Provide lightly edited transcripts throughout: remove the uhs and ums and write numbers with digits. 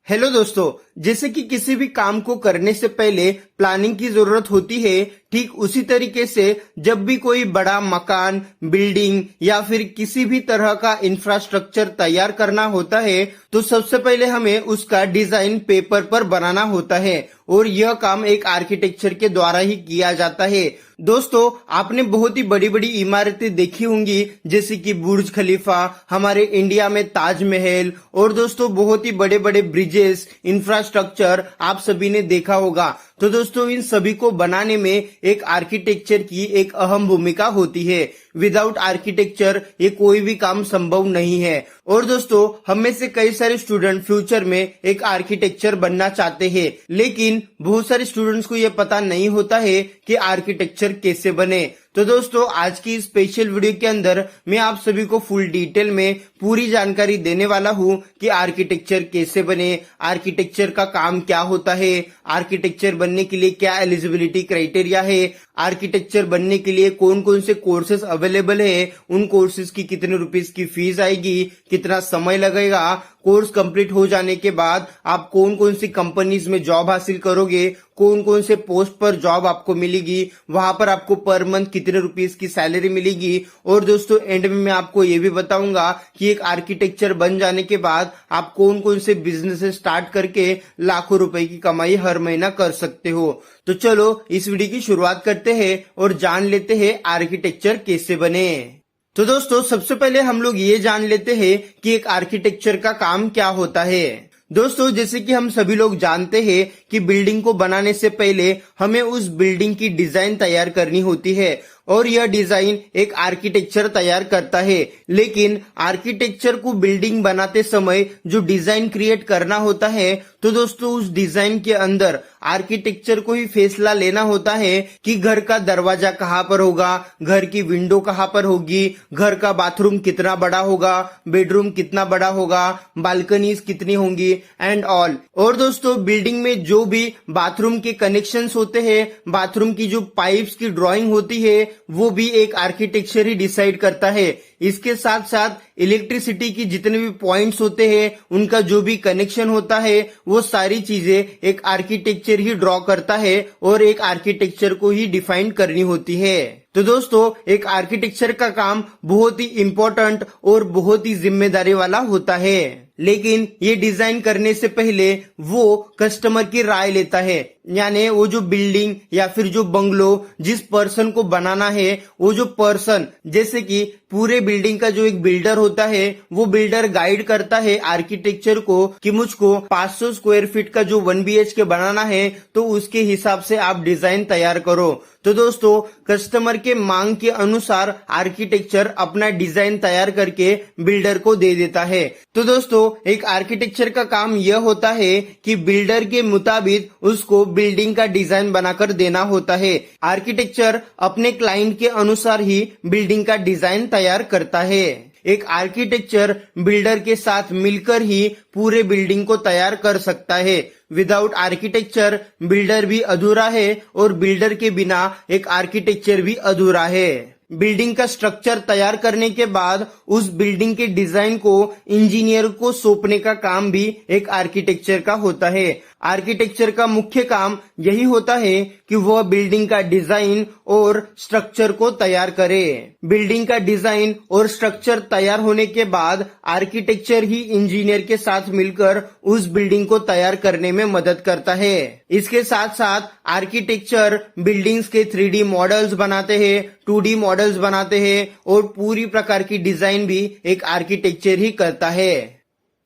Hello दोस्तों, जैसे कि किसी भी काम को करने से पहले प्लानिंग की जरूरत होती है, ठीक उसी तरीके से जब भी कोई बड़ा मकान, बिल्डिंग या फिर किसी भी तरह का इंफ्रास्ट्रक्चर तैयार करना होता है तो सबसे पहले हमें उसका डिजाइन पेपर पर बनाना होता है और यह काम एक आर्किटेक्चर के द्वारा ही किया जाता है। दोस्तों, आपने बहुत ही बड़ी बड़ी इमारतें देखी होंगी, जैसे कि बुर्ज खलीफा, हमारे इंडिया में ताजमहल और दोस्तों बहुत ही बड़े बड़े ब्रिजेस, इंफ्रास्ट्रक्चर आप सभी ने देखा होगा। तो दोस्तों, इन सभी को बनाने में एक आर्किटेक्चर की एक अहम भूमिका होती है। विदाउट आर्किटेक्चर ये कोई भी काम संभव नहीं है। और दोस्तों, हम में से कई सारे स्टूडेंट फ्यूचर में एक आर्किटेक्चर बनना चाहते हैं, लेकिन बहुत सारे स्टूडेंट्स को ये पता नहीं होता है कि आर्किटेक्चर कैसे बने। तो दोस्तों, आज की स्पेशल वीडियो के अंदर मैं आप सभी को फुल डिटेल में पूरी जानकारी देने वाला हूँ कि आर्किटेक्चर कैसे बने, आर्किटेक्चर का काम क्या होता है, आर्किटेक्चर बनने के लिए क्या एलिजिबिलिटी क्राइटेरिया है, आर्किटेक्चर बनने के लिए कौन कौन से कोर्सेज अवेलेबल है, उन कोर्सेज की कितने रुपीस की फीस आएगी, कितना समय लगेगा, कोर्स कंप्लीट हो जाने के बाद आप कौन कौन सी कंपनीज में जॉब हासिल करोगे, कौन कौन से पोस्ट पर जॉब आपको मिलेगी, वहां पर आपको पर मंथ कितने रुपीस की सैलरी मिलेगी। और दोस्तों, एंड में मैं आपको ये भी बताऊंगा कि एक आर्किटेक्चर बन जाने के बाद आप कौन कौन से बिजनेस स्टार्ट करके लाखों रुपए की कमाई हर महीना कर सकते हो। तो चलो इस वीडियो की शुरुआत करते हैं और जान लेते हैं आर्किटेक्चर कैसे बने। तो दोस्तों, सबसे पहले हम लोग ये जान लेते हैं कि एक आर्किटेक्चर का काम क्या होता है। दोस्तों, जैसे कि हम सभी लोग जानते हैं कि बिल्डिंग को बनाने से पहले हमें उस बिल्डिंग की डिजाइन तैयार करनी होती है और यह डिजाइन एक आर्किटेक्चर तैयार करता है। लेकिन आर्किटेक्चर को बिल्डिंग बनाते समय जो डिजाइन क्रिएट करना होता है, तो दोस्तों उस डिजाइन के अंदर आर्किटेक्चर को ही फैसला लेना होता है कि घर का दरवाजा कहाँ पर होगा, घर की विंडो कहाँ पर होगी, घर का बाथरूम कितना बड़ा होगा, बेडरूम कितना बड़ा होगा, बालकनीज कितनी होंगी एंड ऑल। और दोस्तों, बिल्डिंग में जो भी बाथरूम के कनेक्शंस होते हैं, बाथरूम की जो पाइप्स की ड्राइंग होती है, वो भी एक आर्किटेक्चर ही डिसाइड करता है। इसके साथ साथ इलेक्ट्रिसिटी की जितने भी पॉइंट्स होते हैं, उनका जो भी कनेक्शन होता है, वो सारी चीजें एक आर्किटेक्चर ही ड्रॉ करता है और एक आर्किटेक्चर को ही डिफाइन करनी होती है। तो दोस्तों, एक आर्किटेक्चर का काम बहुत ही इम्पोर्टेंट और बहुत ही जिम्मेदारी वाला होता है। लेकिन ये डिजाइन करने से पहले वो कस्टमर की राय लेता है, यानी वो जो बिल्डिंग या फिर जो बंगलो जिस पर्सन को बनाना है, वो जो पर्सन, जैसे कि पूरे बिल्डिंग का जो एक बिल्डर होता है, वो बिल्डर गाइड करता है आर्किटेक्चर को कि मुझको 500 स्क्वायर फीट का जो 1 BHK बनाना है, तो उसके हिसाब से आप डिजाइन तैयार करो। तो दोस्तों, कस्टमर के मांग के अनुसार आर्किटेक्चर अपना डिजाइन तैयार करके बिल्डर को दे देता है। तो दोस्तों, एक आर्किटेक्चर का काम यह होता है कि बिल्डर के मुताबिक उसको बिल्डिंग का डिजाइन बनाकर देना होता है। आर्किटेक्चर अपने क्लाइंट के अनुसार ही बिल्डिंग का डिजाइन तैयार करता है। एक आर्किटेक्चर बिल्डर के साथ मिलकर ही पूरे बिल्डिंग को तैयार कर सकता है। विदाउट आर्किटेक्चर बिल्डर भी अधूरा है और बिल्डर के बिना एक आर्किटेक्चर भी अधूरा है। बिल्डिंग का स्ट्रक्चर तैयार करने के बाद उस बिल्डिंग के डिजाइन को इंजीनियर को सौंपने का काम भी एक आर्किटेक्चर का होता है। आर्किटेक्चर का मुख्य काम यही होता है कि वह बिल्डिंग का डिजाइन और स्ट्रक्चर को तैयार करे। बिल्डिंग का डिजाइन और स्ट्रक्चर तैयार होने के बाद आर्किटेक्चर ही इंजीनियर के साथ मिलकर उस बिल्डिंग को तैयार करने में मदद करता है। इसके साथ साथ आर्किटेक्चर बिल्डिंग्स के 3D मॉडल्स बनाते हैं, 2D मॉडल्स बनाते हैं और पूरी प्रकार की डिजाइन भी एक आर्किटेक्चर ही करता है।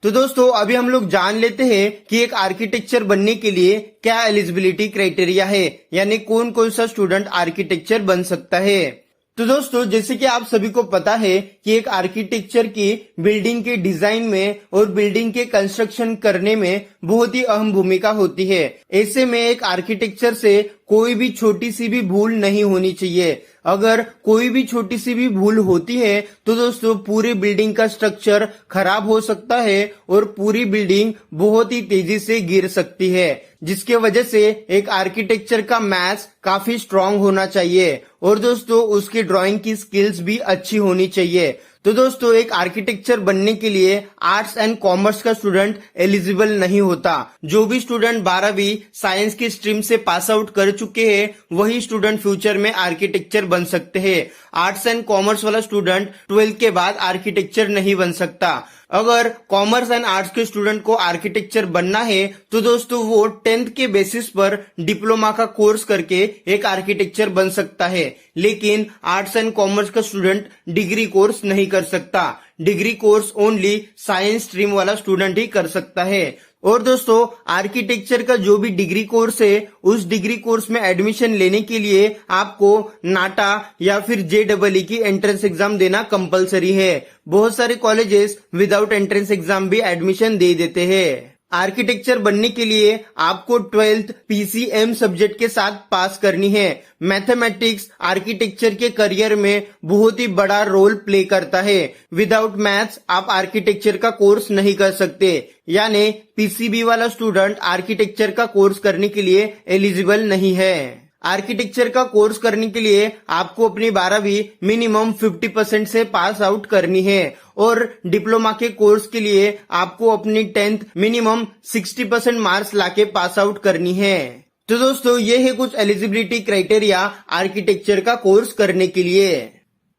तो दोस्तों, अभी हम लोग जान लेते हैं कि एक आर्किटेक्चर बनने के लिए क्या एलिजिबिलिटी क्राइटेरिया है, यानी कौन कौन सा स्टूडेंट आर्किटेक्चर बन सकता है। तो दोस्तों, जैसे कि आप सभी को पता है कि एक आर्किटेक्चर की बिल्डिंग के डिजाइन में और बिल्डिंग के कंस्ट्रक्शन करने में बहुत ही अहम भूमिका होती है। ऐसे में एक आर्किटेक्चर से कोई भी छोटी सी भी भूल नहीं होनी चाहिए। अगर कोई भी छोटी सी भी भूल होती है तो दोस्तों पूरी बिल्डिंग का स्ट्रक्चर खराब हो सकता है और पूरी बिल्डिंग बहुत ही तेजी से गिर सकती है, जिसके वजह से एक आर्किटेक्चर का मैथ्स काफी स्ट्रांग होना चाहिए और दोस्तों उसकी ड्राइंग की स्किल्स भी अच्छी होनी चाहिए। तो दोस्तों एक आर्किटेक्चर बनने के लिए आर्ट्स एंड कॉमर्स का स्टूडेंट एलिजिबल नहीं होता। जो भी स्टूडेंट 12वीं साइंस की स्ट्रीम से पास आउट कर चुके हैं वही स्टूडेंट फ्यूचर में आर्किटेक्चर बन सकते हैं। आर्ट्स एंड कॉमर्स वाला स्टूडेंट 12th के बाद आर्किटेक्चर नहीं बन सकता। अगर कॉमर्स एंड आर्ट्स के स्टूडेंट को आर्किटेक्चर बनना है तो दोस्तों वो 10th के बेसिस पर डिप्लोमा का कोर्स करके एक आर्किटेक्चर बन सकता है, लेकिन आर्ट्स एंड कॉमर्स का स्टूडेंट डिग्री कोर्स नहीं कर सकता। Degree course only science stream वाला स्टूडेंट ही कर सकता है। और दोस्तों आर्किटेक्चर का जो भी डिग्री कोर्स है उस डिग्री कोर्स में एडमिशन लेने के लिए आपको नाटा या फिर JEE की एंट्रेंस एग्जाम देना कंपलसरी है। बहुत सारे कॉलेजेस विदाउट एंट्रेंस एग्जाम भी एडमिशन दे देते हैं। आर्किटेक्चर बनने के लिए आपको 12th PCM सब्जेक्ट के साथ पास करनी है। मैथमेटिक्स आर्किटेक्चर के करियर में बहुत ही बड़ा रोल प्ले करता है। विदाउट मैथ्स आप आर्किटेक्चर का कोर्स नहीं कर सकते, यानी PCB वाला स्टूडेंट आर्किटेक्चर का कोर्स करने के लिए एलिजिबल नहीं है। आर्किटेक्चर का कोर्स करने के लिए आपको अपनी 12वीं मिनिमम 50% से पास आउट करनी है और डिप्लोमा के कोर्स के लिए आपको अपनी 10th मिनिमम 60% मार्क्स लाके पास आउट करनी है। तो दोस्तों ये है कुछ एलिजिबिलिटी क्राइटेरिया आर्किटेक्चर का कोर्स करने के लिए।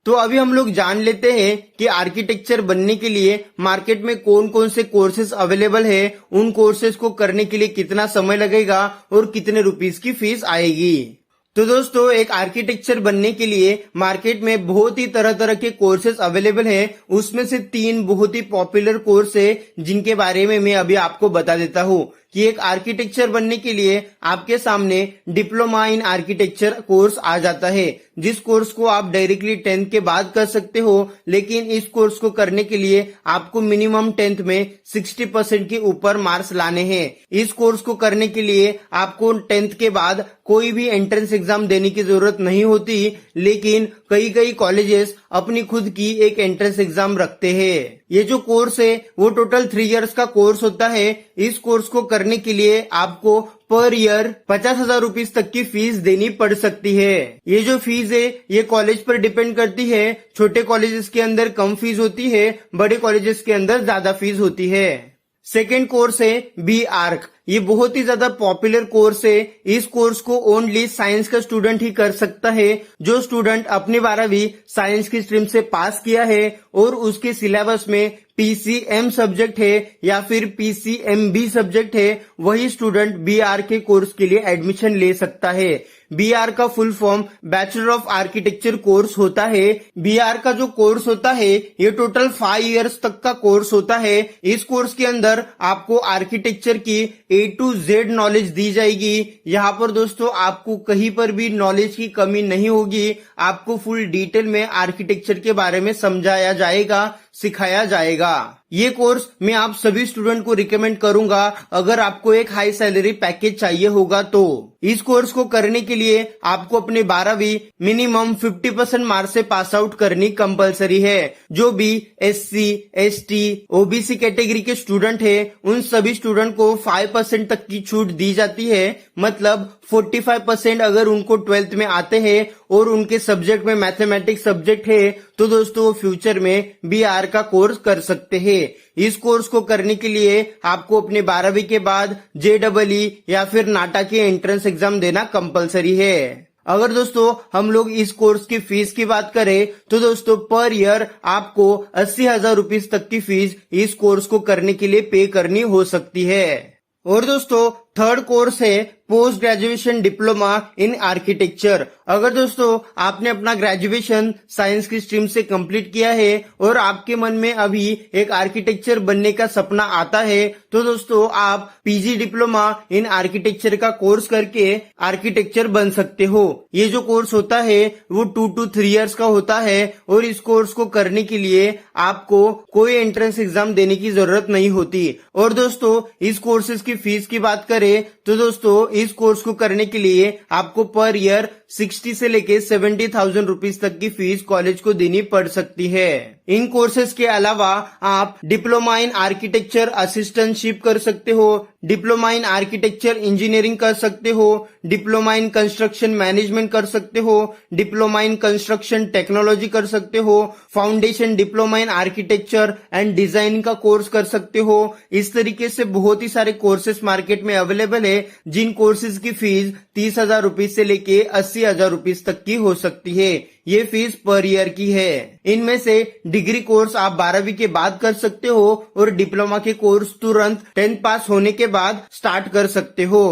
तो अभी हम लोग जान लेते हैं कि आर्किटेक्चर बनने के लिए मार्केट में कौन कौन से कोर्सेज अवेलेबल है, उन कोर्सेज को करने के लिए कितना समय लगेगा और कितने रुपीस की फीस आएगी। तो दोस्तों एक आर्किटेक्चर बनने के लिए मार्केट में बहुत ही तरह तरह के कोर्सेज अवेलेबल है। उसमें से 3 बहुत ही पॉपुलर कोर्स है जिनके बारे में मैं अभी आपको बता देता हूँ कि एक आर्किटेक्चर बनने के लिए आपके सामने डिप्लोमा इन आर्किटेक्चर कोर्स आ जाता है, जिस कोर्स को आप डायरेक्टली 10th के बाद कर सकते हो, लेकिन इस कोर्स को करने के लिए आपको मिनिमम 10th में 60% के ऊपर मार्क्स लाने हैं। इस कोर्स को करने के लिए आपको 10th के बाद कोई भी एंट्रेंस एग्जाम देने की जरूरत नहीं होती, लेकिन कई कॉलेजेस अपनी खुद की एक एंट्रेंस एग्जाम रखते हैं। ये जो कोर्स है वो टोटल 3 इयर्स का कोर्स होता है। इस कोर्स को करने के लिए आपको पर ईयर 50,000 रुपीज तक की फीस देनी पड़ सकती है। ये जो फीस है ये कॉलेज पर डिपेंड करती है। छोटे कॉलेजेस के अंदर कम फीस होती है, बड़े कॉलेजेस के अंदर ज्यादा फीस होती है। सेकेंड कोर्स है BArch। ये बहुत ही ज्यादा पॉपुलर कोर्स है। इस कोर्स को ओनली साइंस का स्टूडेंट ही कर सकता है। जो स्टूडेंट अपनी 12वीं साइंस की स्ट्रीम से पास किया है और उसके सिलेबस में PCM सब्जेक्ट है या फिर PCMB सब्जेक्ट है, वही स्टूडेंट BArch के कोर्स के लिए एडमिशन ले सकता है। BArch का full form bachelor of architecture course होता है। BArch का जो कोर्स होता है ये टोटल 5 इयर्स तक का कोर्स होता है। इस कोर्स के अंदर आपको आर्किटेक्चर की A to Z नॉलेज दी जाएगी। यहाँ पर दोस्तों आपको कहीं पर भी नॉलेज की कमी नहीं होगी। आपको फुल डिटेल में आर्किटेक्चर के बारे में समझाया जाएगा, सिखाया जाएगा। ये कोर्स मैं आप सभी स्टूडेंट को रिकमेंड करूंगा अगर आपको एक हाई सैलरी पैकेज चाहिए होगा तो। इस कोर्स को करने के लिए आपको अपने 12वीं मिनिमम 50% मार्क्स से पास आउट करनी कंपलसरी है। जो भी SC, ST, OBC कैटेगरी के स्टूडेंट है उन सभी स्टूडेंट को 5% तक की छूट दी जाती है। मतलब 45% अगर उनको 12th में आते हैं और उनके सब्जेक्ट में मैथमेटिक्स सब्जेक्ट है तो दोस्तों फ्यूचर में BArch का कोर्स कर सकते हैं। इस कोर्स को करने के लिए आपको अपने 12वीं के बाद JEE या फिर नाटा की एंट्रेंस एग्जाम देना कंपलसरी है। अगर दोस्तों हम लोग इस कोर्स की फीस की बात करें तो दोस्तों पर ईयर आपको 80,000 रुपीज तक की फीस इस कोर्स को करने के लिए पे करनी हो सकती है। और दोस्तों थर्ड कोर्स है post graduation diploma in architecture. अगर दोस्तों आपने अपना ग्रेजुएशन साइंस की स्ट्रीम से कंप्लीट किया है और आपके मन में अभी एक आर्किटेक्चर बनने का सपना आता है तो दोस्तों आप PG डिप्लोमा इन आर्किटेक्चर का कोर्स करके आर्किटेक्चर बन सकते हो। ये जो कोर्स होता है वो 2 to 3 इयर्स का होता है और इस कोर्स को करने के लिए आपको कोई एंट्रेंस एग्जाम देने की जरूरत नहीं होती। और दोस्तों इस कोर्सेज की फीस की बात करें तो दोस्तों इस कोर्स को करने के लिए आपको पर ईयर 60 से लेके 70,000 रुपीज तक की फीस कॉलेज को देनी पड़ सकती है। इन कोर्सेज के अलावा आप डिप्लोमा इन आर्किटेक्चर असिस्टेंटशिप कर सकते हो, डिप्लोमा इन आर्किटेक्चर इंजीनियरिंग कर सकते हो, डिप्लोमा इन कंस्ट्रक्शन मैनेजमेंट कर सकते हो, डिप्लोमा इन कंस्ट्रक्शन टेक्नोलॉजी कर सकते हो, foundation diploma in architecture and designing का कोर्स कर सकते हो। इस तरीके से बहुत ही सारे कोर्सेज मार्केट में अवेलेबल है, जिन कोर्सेज की फीस 30,000 रुपीज से लेके 80,000 रुपीज तक की हो सकती है। ये फीस पर ईयर की है। इनमें से डिग्री कोर्स आप 12वीं के बाद कर सकते हो और डिप्लोमा के कोर्स तुरंत 10th पास होने के बाद स्टार्ट कर सकते हो।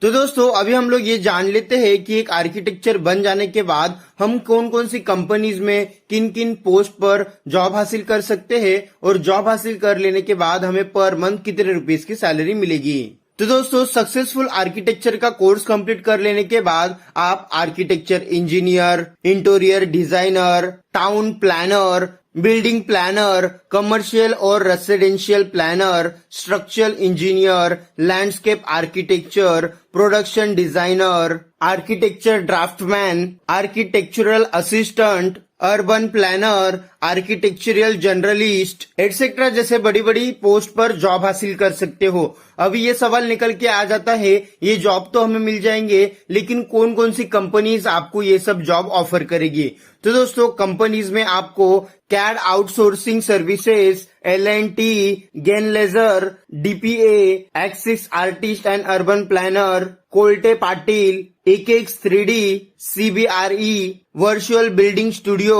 तो दोस्तों अभी हम लोग ये जान लेते हैं कि एक आर्किटेक्चर बन जाने के बाद हम कौन कौन सी कंपनीज में किन किन पोस्ट पर जॉब हासिल कर सकते हैं और जॉब हासिल कर लेने के बाद हमें पर मंथ कितने रुपीस की सैलरी मिलेगी। तो दोस्तों सक्सेसफुल आर्किटेक्चर का कोर्स कंप्लीट कर लेने के बाद आप architecture engineer, interior designer, town planner, building planner, commercial और residential planner, structural engineer, landscape architecture, production designer, architecture draftsman, architectural assistant, urban planner, architectural journalist etcetera जैसे बड़ी बड़ी पोस्ट पर जॉब हासिल कर सकते हो। अभी ये सवाल निकल के आ जाता है, ये जॉब तो हमें मिल जाएंगे, लेकिन कौन कौन सी कंपनीज आपको ये सब जॉब ऑफर करेगी। तो दोस्तों कंपनीज में आपको कैड आउटसोर्सिंग सर्विसेज, L&T, गेनलेजर, DPA, axis artist and urban planner, Kolte Patil, AKX 3D, CBRE, virtual building studio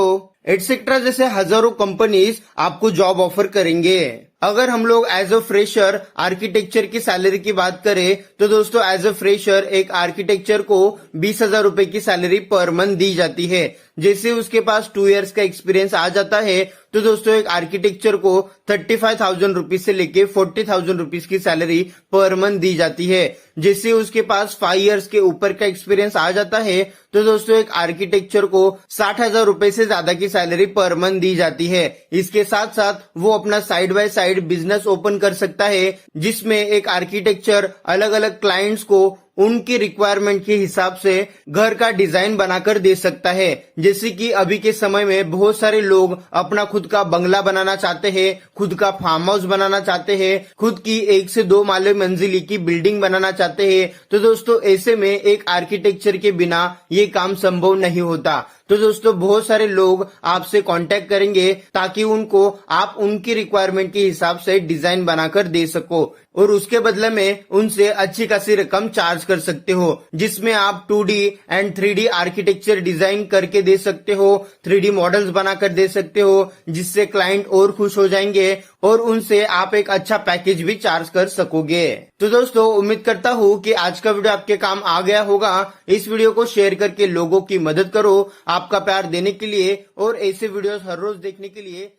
etcetera जैसे हजारों कंपनीज आपको जॉब ऑफर करेंगे। अगर हम लोग एज अ फ्रेशर आर्किटेक्चर की सैलरी की बात करें तो दोस्तों एज अ फ्रेशर एक आर्किटेक्चर को 20,000 रुपए की सैलरी पर मंथ दी जाती है। जैसे उसके पास 2 इयर्स का एक्सपीरियंस आ जाता है तो दोस्तों एक आर्किटेक्चर को 35,000 रुपीज से लेके 40,000 रुपीज की सैलरी पर मंथ दी जाती है। जैसे उसके पास 5 इयर्स के ऊपर का एक्सपीरियंस आ जाता है तो दोस्तों एक आर्किटेक्चर को 60,000 रुपए से ज्यादा की सैलरी पर मंथ दी जाती है। इसके साथ साथ वो अपना side by side business open कर सकता है, जिसमें एक आर्किटेक्चर अलग अलग क्लाइंट्स को उनकी रिक्वायरमेंट के हिसाब से घर का डिजाइन बनाकर दे सकता है। जैसे कि अभी के समय में बहुत सारे लोग अपना खुद का बंगला बनाना चाहते हैं, खुद का फार्म हाउस बनाना चाहते हैं, खुद की 1 से 2 माले मंजिली की बिल्डिंग बनाना चाहते हैं। तो दोस्तों ऐसे में एक आर्किटेक्चर के बिना ये काम संभव नहीं होता। तो दोस्तों बहुत सारे लोग आपसे कांटेक्ट करेंगे ताकि उनको आप उनकी रिक्वायरमेंट के हिसाब से डिजाइन बनाकर दे सको और उसके बदले में उनसे अच्छी खासी रकम चार्ज कर सकते हो, जिसमें आप 2D and 3D architecture design करके दे सकते हो, 3D मॉडल्स बनाकर दे सकते हो, जिससे क्लाइंट और खुश हो जाएंगे और उनसे आप एक अच्छा पैकेज भी चार्ज कर सकोगे। तो दोस्तों उम्मीद करता हूँ कि आज का वीडियो आपके काम आ गया होगा। इस वीडियो को शेयर करके लोगों की मदद करो। आपका प्यार देने के लिए और ऐसे वीडियोस हर रोज देखने के लिए